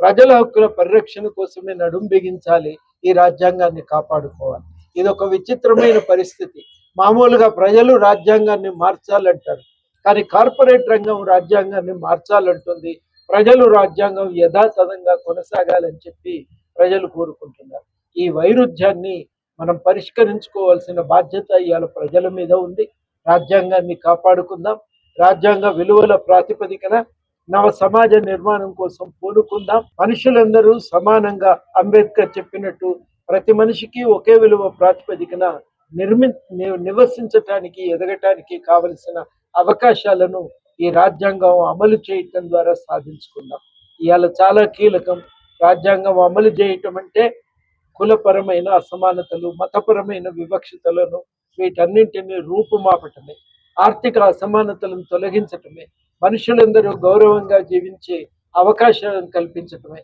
ప్రజల హక్కుల పరిరక్షణ కోసమే నడుం బిగించాలి, ఈ రాజ్యాంగాన్ని కాపాడుకోవాలి. ఇది ఒక విచిత్రమైన పరిస్థితి. మామూలుగా ప్రజలు రాజ్యాంగాన్ని మార్చాలంటారు, కానీ కార్పొరేట్ రంగం రాజ్యాంగాన్ని మార్చాలంటుంది. ప్రజలు రాజ్యాంగం యథాతథంగా కొనసాగాలని చెప్పి ప్రజలు కోరుకుంటున్నారు. ఈ వైరుధ్యాన్ని మనం పరిష్కరించుకోవాల్సిన బాధ్యత ఇవాళ ప్రజల మీద ఉంది. రాజ్యాంగాన్ని కాపాడుకుందాం. రాజ్యాంగ విలువల ప్రాతిపదికన నవ సమాజ నిర్మాణం కోసం పూనుకుందాం. మనుషులందరూ సమానంగా అంబేద్కర్ చెప్పినట్టు ప్రతి మనిషికి ఒకే విలువ ప్రాతిపదికన నివసించటానికి, ఎదగటానికి కావలసిన అవకాశాలను ఈ రాజ్యాంగం అమలు చేయటం ద్వారా సాధించుకుందాం. ఇవాళ చాలా కీలకం. రాజ్యాంగం అమలు చేయటం అంటే కులపరమైన అసమానతలు, మతపరమైన వివక్షతలను, వీటన్నింటినీ రూపుమాపటమే, ఆర్థిక అసమానతలను తొలగించటమే, మనుషులందరూ గౌరవంగా జీవించే అవకాశాలను కల్పించటమే.